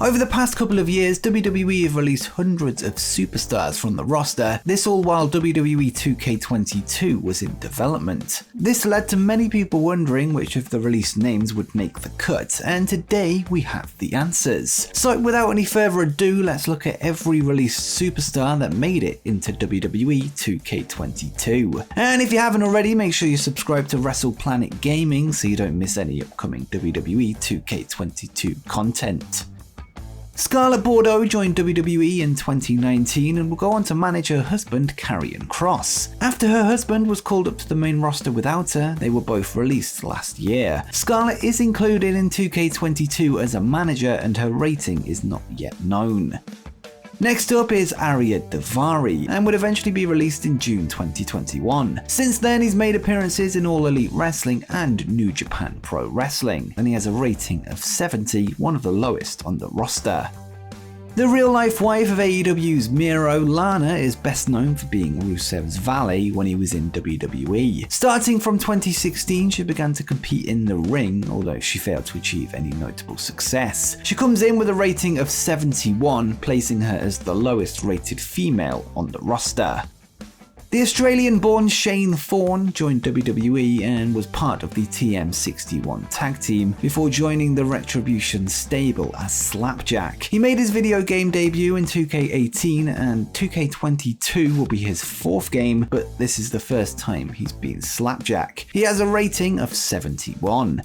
Over the past couple of years, WWE have released hundreds of superstars from the roster, this all while WWE 2K22 was in development. This led to many people wondering which of the released names would make the cut, and today we have the answers. So without any further ado, let's look at every released superstar that made it into WWE 2K22. And if you haven't already, make sure you subscribe to WrestlePlanet Gaming so you don't miss any upcoming WWE 2K22 content. Scarlet Bordeaux joined WWE in 2019 and will go on to manage her husband Karrion Kross. After her husband was called up to the main roster without her, they were both released last year. Scarlet is included in 2K22 as a manager and her rating is not yet known. Next up is Ariya Daivari and would eventually be released in June 2021. Since then, he's made appearances in All Elite Wrestling and New Japan Pro Wrestling, and he has a rating of 70, one of the lowest on the roster. The real-life wife of AEW's Miro, Lana, is best known for being Rusev's valet when he was in WWE. Starting from 2016, she began to compete in the ring, although she failed to achieve any notable success. She comes in with a rating of 71, placing her as the lowest rated female on the roster. The Australian-born Shane Thorne joined WWE and was part of the TM61 tag team before joining the Retribution stable as Slapjack. He made his video game debut in 2K18 and 2K22 will be his fourth game, but this is the first time he's been Slapjack. He has a rating of 71.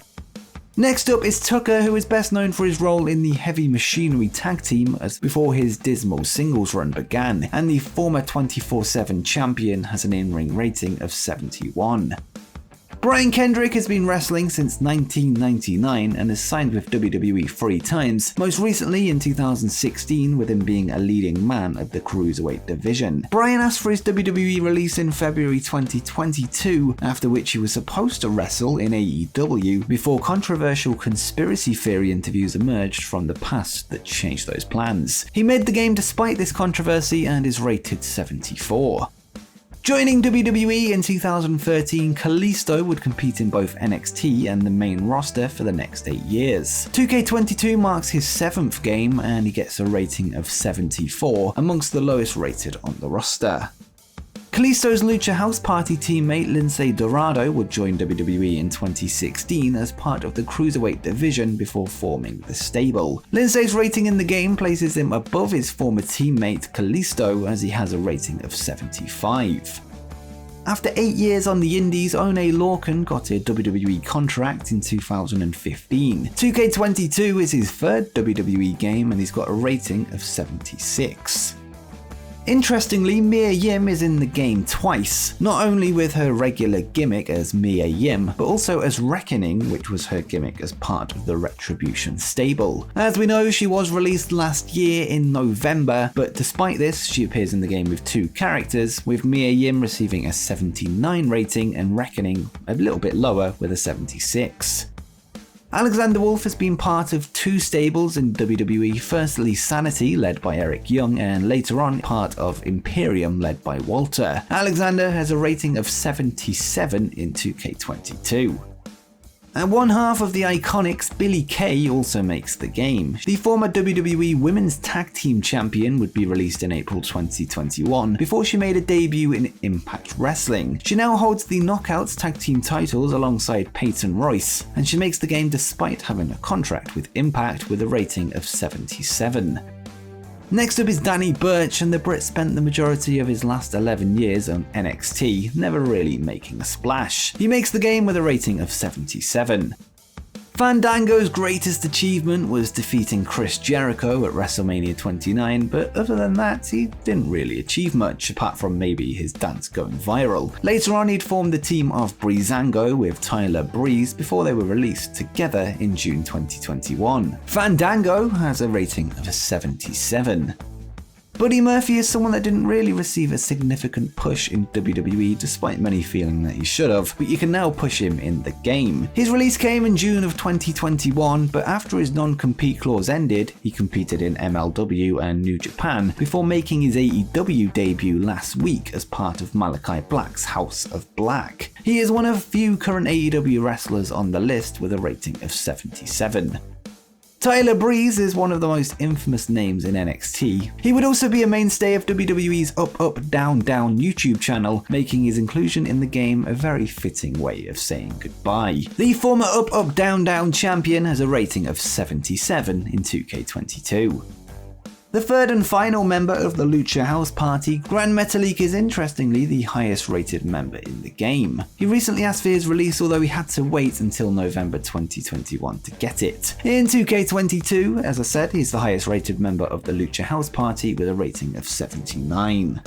Next up is Tucker, who is best known for his role in the Heavy Machinery tag team as before his dismal singles run began, and the former 24/7 champion has an in-ring rating of 71. Brian Kendrick has been wrestling since 1999 and has signed with WWE 3 times, most recently in 2016 with him being a leading man of the Cruiserweight division. Brian asked for his WWE release in February 2022, after which he was supposed to wrestle in AEW before controversial conspiracy theory interviews emerged from the past that changed those plans. He made the game despite this controversy and is rated 74. Joining WWE in 2013, Kalisto would compete in both NXT and the main roster for the next 8 years. 2K22 marks his 7th game and he gets a rating of 74, amongst the lowest rated on the roster. Kalisto's Lucha House Party teammate Lindsay Dorado would join WWE in 2016 as part of the Cruiserweight division before forming the stable. Lindsay's rating in the game places him above his former teammate Kalisto as he has a rating of 75. After 8 years on the indies, Oney Lorcan got a WWE contract in 2015. 2K22 is his third WWE game and he's got a rating of 76. Interestingly, Mia Yim is in the game twice, not only with her regular gimmick as Mia Yim, but also as Reckoning, which was her gimmick as part of the Retribution stable. As we know, she was released last year in November, but despite this, she appears in the game with 2 characters, with Mia Yim receiving a 79 rating and Reckoning a little bit lower with a 76. Alexander Wolf has been part of 2 stables in WWE, firstly Sanity, led by Eric Young, and later on part of Imperium, led by Walter. Alexander has a rating of 77 in 2K22. And one half of the Iconics, Billie Kay, also makes the game. The former WWE Women's Tag Team Champion would be released in April 2021 before she made a debut in Impact Wrestling. She now holds the Knockouts Tag Team titles alongside Peyton Royce, and she makes the game despite having a contract with Impact with a rating of 77. Next up is Danny Burch, and the Brit spent the majority of his last 11 years on NXT, never really making a splash. He makes the game with a rating of 77. Fandango's greatest achievement was defeating Chris Jericho at WrestleMania 29, but other than that, he didn't really achieve much, apart from maybe his dance going viral. Later on, he'd formed the team of Breezango with Tyler Breeze before they were released together in June 2021. Fandango has a rating of a 77. Buddy Murphy is someone that didn't really receive a significant push in WWE despite many feeling that he should have, but you can now push him in the game. His release came in June of 2021, but after his non-compete clause ended, he competed in MLW and New Japan before making his AEW debut last week as part of Malachi Black's House of Black. He is one of few current AEW wrestlers on the list with a rating of 77. Tyler Breeze is one of the most infamous names in NXT. He would also be a mainstay of WWE's Up Up Down Down YouTube channel, making his inclusion in the game a very fitting way of saying goodbye. The former Up Up Down Down champion has a rating of 77 in 2K22. The third and final member of the Lucha House Party, Gran Metalik, is interestingly the highest rated member in the game. He recently asked for his release, although he had to wait until November 2021 to get it. In 2K22, as I said, he's the highest rated member of the Lucha House Party with a rating of 79.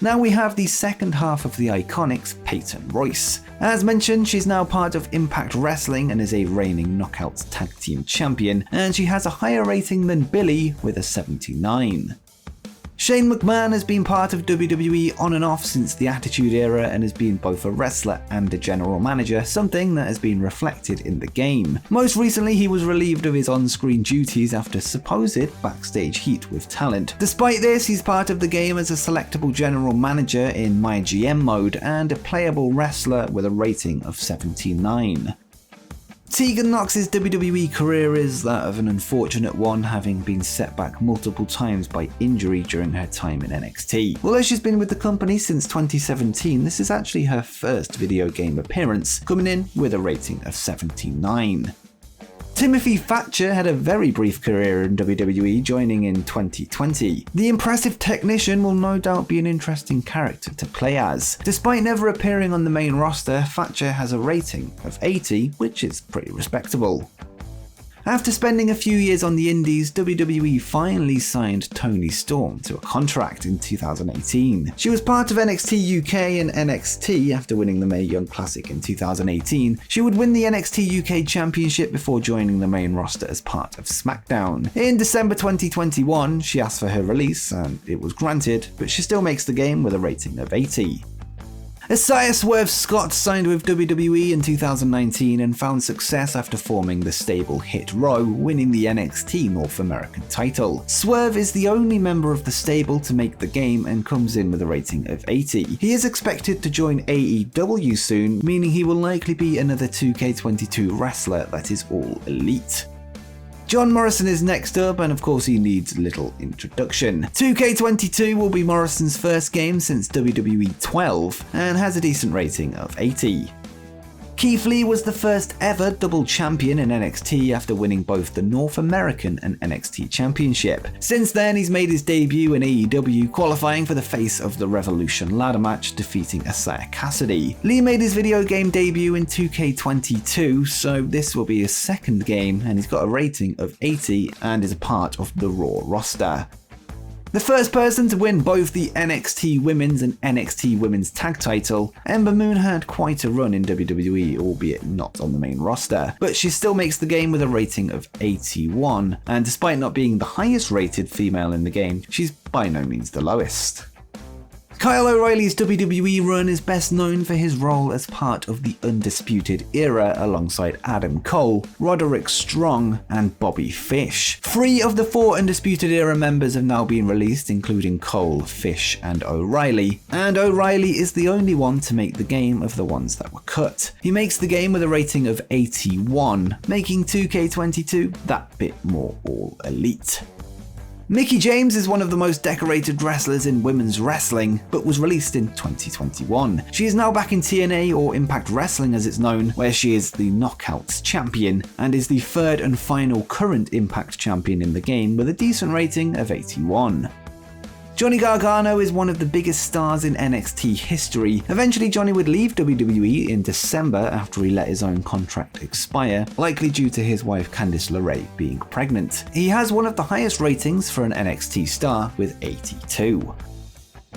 Now we have the second half of the Iconics, Peyton Royce. As mentioned, she's now part of Impact Wrestling and is a reigning Knockouts Tag Team Champion, and she has a higher rating than Billie with a 79. Shane McMahon has been part of WWE on and off since the Attitude Era and has been both a wrestler and a general manager, something that has been reflected in the game. Most recently, he was relieved of his on-screen duties after supposed backstage heat with talent. Despite this, he's part of the game as a selectable general manager in My GM mode and a playable wrestler with a rating of 79. Tegan Knox's WWE career is that of an unfortunate one, having been set back multiple times by injury during her time in NXT. Although she's been with the company since 2017, this is actually her first video game appearance, coming in with a rating of 79. Timothy Thatcher had a very brief career in WWE, joining in 2020. The impressive technician will no doubt be an interesting character to play as. Despite never appearing on the main roster, Thatcher has a rating of 80, which is pretty respectable. After spending a few years on the indies, WWE finally signed Toni Storm to a contract in 2018. She was part of NXT UK and NXT after winning the Mae Young Classic in 2018. She would win the NXT UK Championship before joining the main roster as part of SmackDown. In December 2021, she asked for her release and it was granted, but she still makes the game with a rating of 80. Isaiah Swerve Scott signed with WWE in 2019 and found success after forming the stable Hit Row, winning the NXT North American title. Swerve is the only member of the stable to make the game and comes in with a rating of 80. He is expected to join AEW soon, meaning he will likely be another 2K22 wrestler that is all elite. John Morrison is next up, and of course he needs little introduction. 2K22 will be Morrison's first game since WWE 12 and has a decent rating of 80. Keith Lee was the first ever double champion in NXT after winning both the North American and NXT Championship. Since then, he's made his debut in AEW, qualifying for the Face of the Revolution ladder match, defeating Isaiah Cassidy. Lee made his video game debut in 2K22, so this will be his second game, and he's got a rating of 80 and is a part of the Raw roster. The first person to win both the NXT Women's and NXT Women's Tag title, Ember Moon had quite a run in WWE, albeit not on the main roster, but she still makes the game with a rating of 81, and despite not being the highest rated female in the game, she's by no means the lowest. Kyle O'Reilly's WWE run is best known for his role as part of the Undisputed Era alongside Adam Cole, Roderick Strong, and Bobby Fish. 3 of the 4 Undisputed Era members have now been released, including Cole, Fish, and O'Reilly is the only one to make the game of the ones that were cut. He makes the game with a rating of 81, making 2K22 that bit more all elite. Mickie James is one of the most decorated wrestlers in women's wrestling, but was released in 2021. She is now back in TNA, or Impact Wrestling as it's known, where she is the Knockouts champion, and is the third and final current Impact champion in the game with a decent rating of 81. Johnny Gargano is one of the biggest stars in NXT history. Eventually, Johnny would leave WWE in December after he let his own contract expire, likely due to his wife Candice LeRae being pregnant. He has one of the highest ratings for an NXT star with 82.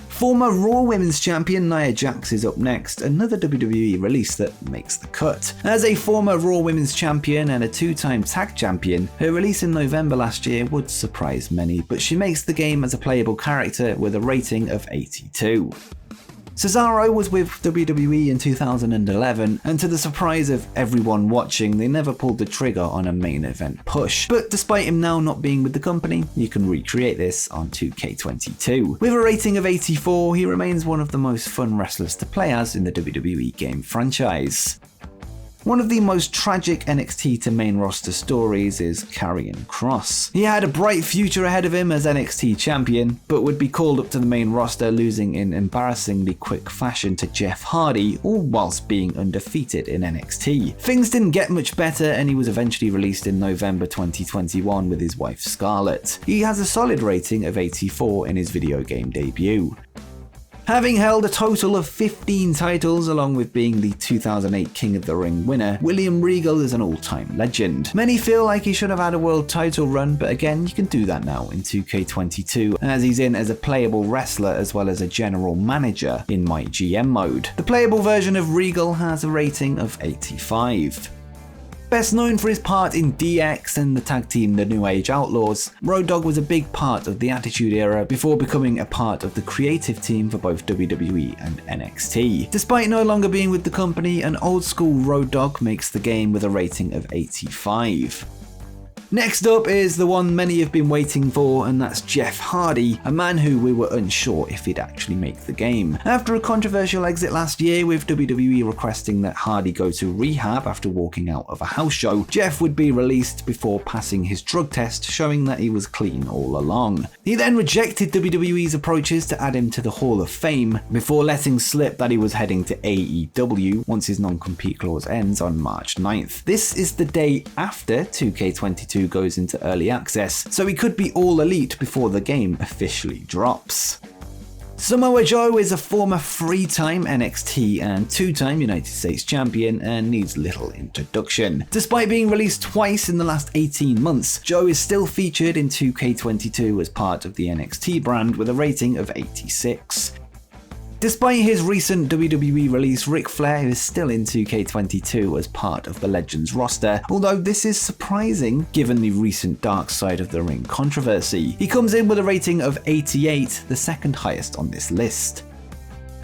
Former Raw Women's Champion Nia Jax is up next, another WWE release that makes the cut. As a former Raw Women's Champion and a 2-time Tag Champion, her release in November last year would surprise many, but she makes the game as a playable character with a rating of 82. Cesaro was with WWE in 2011, and to the surprise of everyone watching, they never pulled the trigger on a main event push. But despite him now not being with the company, you can recreate this on 2K22. With a rating of 84, he remains one of the most fun wrestlers to play as in the WWE game franchise. One of the most tragic NXT to main roster stories is Karrion Kross. He had a bright future ahead of him as NXT champion, but would be called up to the main roster losing in embarrassingly quick fashion to Jeff Hardy, all whilst being undefeated in NXT. Things didn't get much better and he was eventually released in November 2021 with his wife Scarlet. He has a solid rating of 84 in his video game debut. Having held a total of 15 titles along with being the 2008 King of the Ring winner, William Regal is an all-time legend. Many feel like he should have had a world title run, but again, you can do that now in 2K22 as he's in as a playable wrestler as well as a general manager in My GM mode. The playable version of Regal has a rating of 85. Best known for his part in DX and the tag team The New Age Outlaws, Road Dogg was a big part of the Attitude Era before becoming a part of the creative team for both WWE and NXT. Despite no longer being with the company, an old school Road Dogg makes the game with a rating of 85. Next up is the one many have been waiting for, and that's Jeff Hardy, a man who we were unsure if he'd actually make the game. After a controversial exit last year with WWE requesting that Hardy go to rehab after walking out of a house show, Jeff would be released before passing his drug test showing that he was clean all along. He then rejected WWE's approaches to add him to the Hall of Fame before letting slip that he was heading to AEW once his non-compete clause ends on March 9th. This is the day after 2K22 goes into early access, so he could be all elite before the game officially drops. Samoa Joe is a former 3-time NXT and 2-time United States champion and needs little introduction. Despite being released twice in the last 18 months, Joe is still featured in 2K22 as part of the NXT brand with a rating of 86. Despite his recent WWE release, Ric Flair is still in 2K22 as part of the Legends roster, although this is surprising given the recent Dark Side of the Ring controversy. He comes in with a rating of 88, the second highest on this list.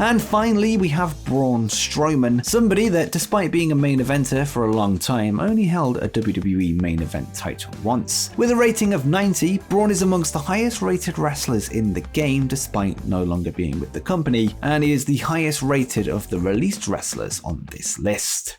And finally, we have Braun Strowman, somebody that, despite being a main eventer for a long time, only held a WWE main event title once. With a rating of 90, Braun is amongst the highest rated wrestlers in the game despite no longer being with the company, and he is the highest rated of the released wrestlers on this list.